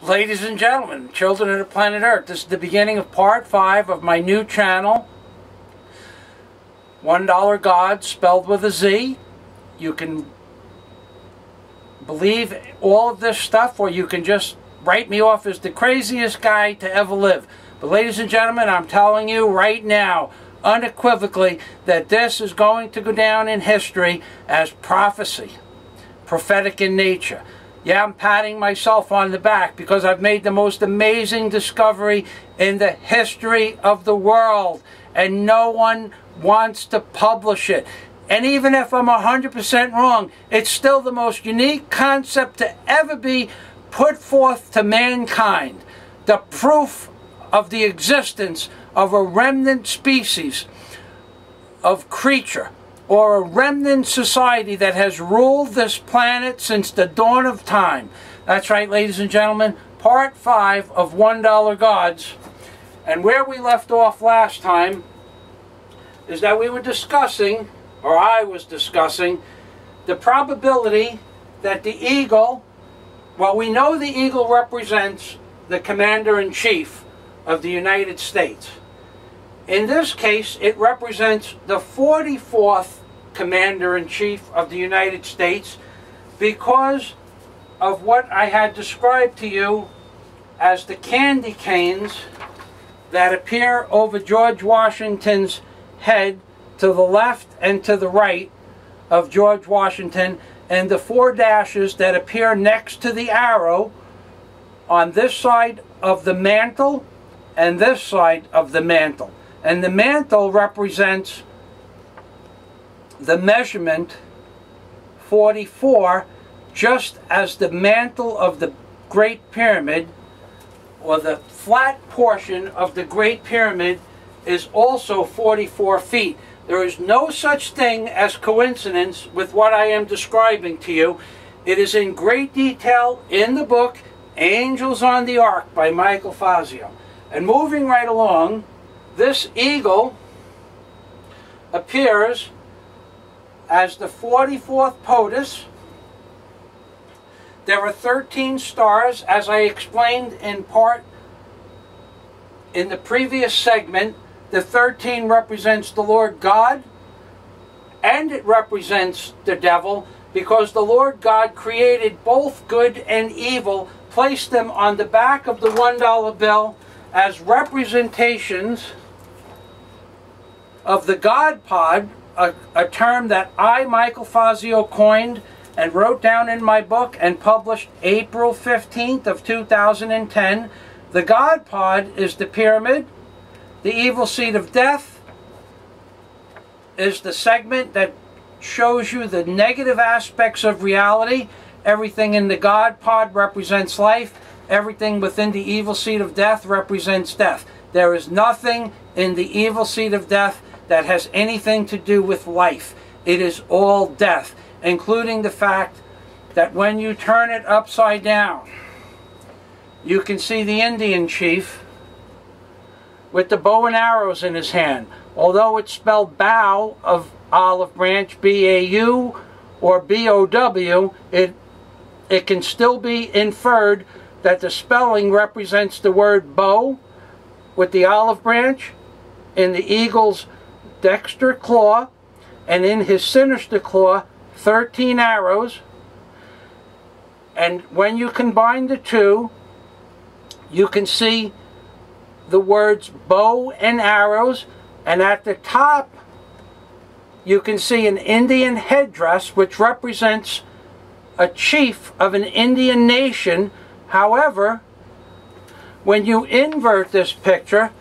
Ladies and gentlemen, children of the planet Earth, this is the beginning of part 5 of my new channel, Onedollargodz, spelled with a Z. You can believe all of this stuff, or you can just write me off as the craziest guy to ever live. But ladies and gentlemen, I'm telling you right now, unequivocally, that this is going to go down in history as prophecy, prophetic in nature. Yeah, I'm patting myself on the back because I've made the most amazing discovery in the history of the world, and no one wants to publish it. And even if I'm 100% wrong, it's still the most unique concept to ever be put forth to mankind. The proof of the existence of a remnant species of creature, or a remnant society that has ruled this planet since the dawn of time. That's right, ladies and gentlemen, part 5 of Onedollargodz. And where we left off last time is that we were discussing, or I was discussing, the probability that the eagle, well, we know the eagle represents the commander-in-chief of the United States. In this case, it represents the 44th Commander-in-Chief of the United States because of what I had described to you as the candy canes that appear over George Washington's head to the left and to the right of George Washington, and the 4 dashes that appear next to the arrow on this side of the mantle and this side of the mantle. And the mantle represents the measurement 44, just as the mantle of the Great Pyramid, or the flat portion of the Great Pyramid, is also 44 feet. There is no such thing as coincidence with what I am describing to you. It is in great detail in the book Angels on the Ark by Michael Fazio. And moving right along, this eagle appears as the 44th POTUS. There are 13 stars, as I explained in the previous segment. The 13 represents the Lord God, and it represents the devil, because the Lord God created both good and evil, placed them on the back of the $1 bill as representations of the God pod, a term that I, Michael Fazio, coined and wrote down in my book and published April 15th of 2010. The God pod is the pyramid. The evil seed of death is the segment that shows you the negative aspects of reality. Everything in the God pod represents life. Everything within the evil seed of death represents death. There is nothing in the evil seed of death that has anything to do with life. It is all death, including the fact that when you turn it upside down, you can see the Indian chief with the bow and arrows in his hand. Although it's spelled bow of olive branch, B-A-U, or B-O-W, it can still be inferred that the spelling represents the word bow with the olive branch in the eagle's dexter claw, and in his sinister claw 13 arrows. And when you combine the two, you can see the words bow and arrows, and at the top you can see an Indian headdress which represents a chief of an Indian nation. However, when you invert this picture,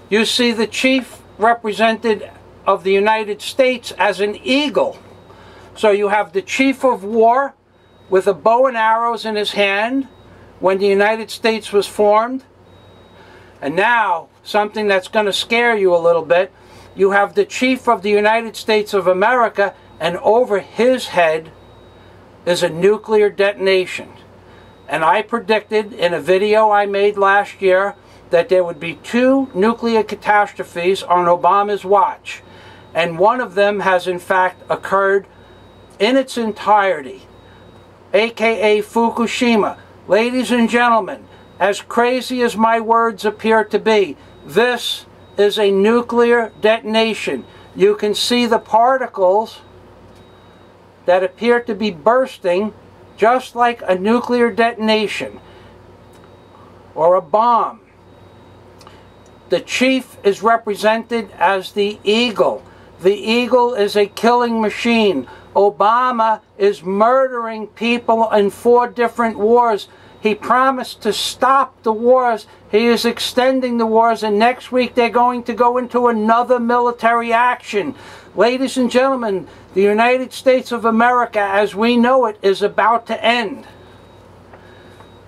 you see the chief represented of the United States as an eagle. So you have the chief of war with a bow and arrows in his hand when the United States was formed. And now, something that's going to scare you a little bit, you have the chief of the United States of America, and over his head is a nuclear detonation. And I predicted in a video I made last year that there would be 2 nuclear catastrophes on Obama's watch. And one of them has in fact occurred in its entirety, aka Fukushima. Ladies and gentlemen, as crazy as my words appear to be, this is a nuclear detonation. You can see the particles that appear to be bursting just like a nuclear detonation or a bomb. The chief is represented as the eagle. The eagle is a killing machine. Obama is murdering people in 4 different wars. He promised to stop the wars. He is extending the wars, and next week they're going to go into another military action. Ladies and gentlemen, the United States of America, as we know it, is about to end.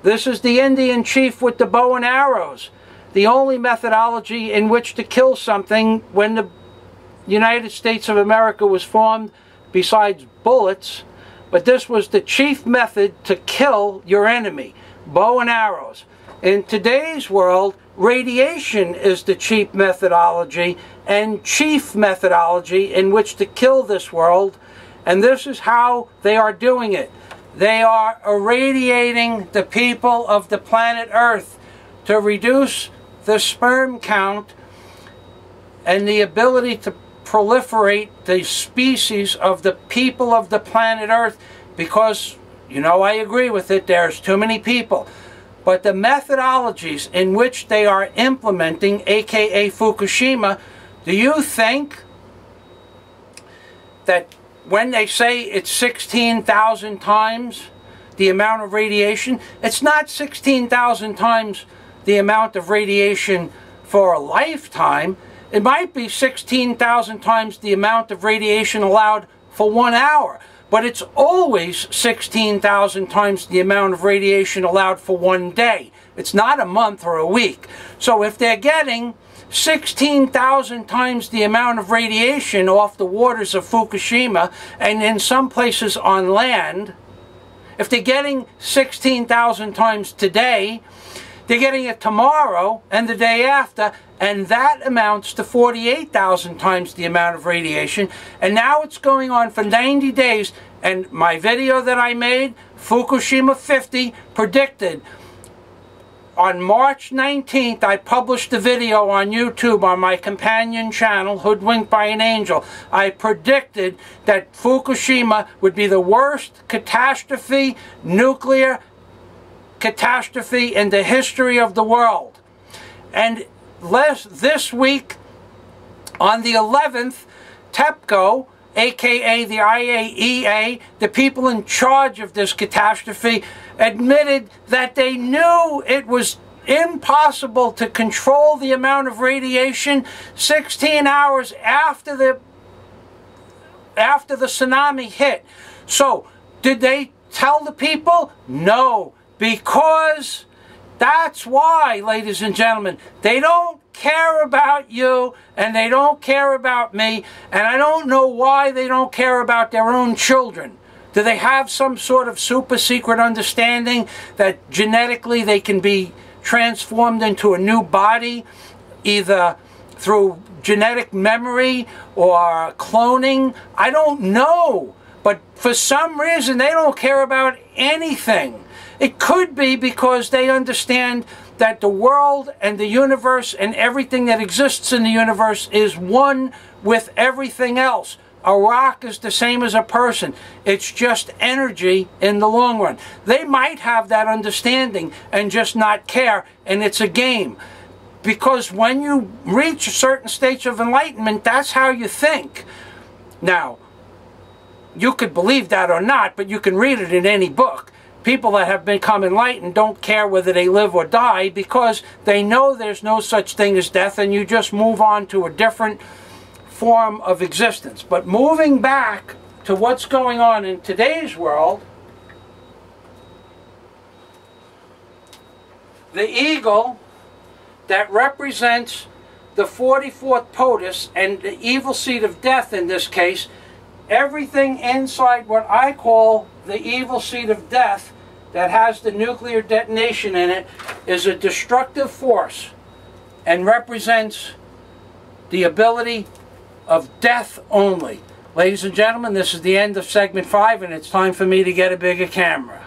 This is the Indian chief with the bow and arrows. The only methodology in which to kill something when the United States of America was formed, besides bullets, but this was the chief method to kill your enemy, bow and arrows. In today's world, radiation is the chief methodology in which to kill this world, and this is how they are doing it. They are irradiating the people of the planet Earth to reduce the sperm count and the ability to proliferate the species of the people of the planet Earth, because, you know, I agree with it, there's too many people. But the methodologies in which they are implementing, aka Fukushima, do you think that when they say it's 16,000 times the amount of radiation, it's not 16,000 times the amount of radiation for a lifetime. It might be 16,000 times the amount of radiation allowed for 1 hour, but it's always 16,000 times the amount of radiation allowed for 1 day. It's not a month or a week. So if they're getting 16,000 times the amount of radiation off the waters of Fukushima, and in some places on land, if they're getting 16,000 times today, they're getting it tomorrow and the day after, and that amounts to 48,000 times the amount of radiation. And now it's going on for 90 days. And my video that I made, Fukushima 50, predicted on March 19th, I published a video on YouTube on my companion channel, Hoodwinked by an Angel. I predicted that Fukushima would be the worst catastrophe, nuclear catastrophe in the history of the world. And this week, on the 11th, TEPCO, aka the IAEA, the people in charge of this catastrophe, admitted that they knew it was impossible to control the amount of radiation 16 hours after the tsunami hit. So, did they tell the people? No. Because that's why, ladies and gentlemen, they don't care about you and they don't care about me, and I don't know why they don't care about their own children. Do they have some sort of super secret understanding that genetically they can be transformed into a new body, either through genetic memory or cloning? I don't know, but for some reason they don't care about anything. It could be because they understand that the world and the universe and everything that exists in the universe is one with everything else. A rock is the same as a person. It's just energy in the long run. They might have that understanding and just not care, and it's a game. Because when you reach certain states of enlightenment, that's how you think. Now, you could believe that or not, but you can read it in any book. People that have become enlightened don't care whether they live or die because they know there's no such thing as death, and you just move on to a different form of existence. But moving back to what's going on in today's world, the eagle that represents the 44th POTUS and the evil seed of death in this case, everything inside what I call the evil seed of death that has the nuclear detonation in it is a destructive force and represents the ability of death only. Ladies and gentlemen, this is the end of segment 5, and it's time for me to get a bigger camera.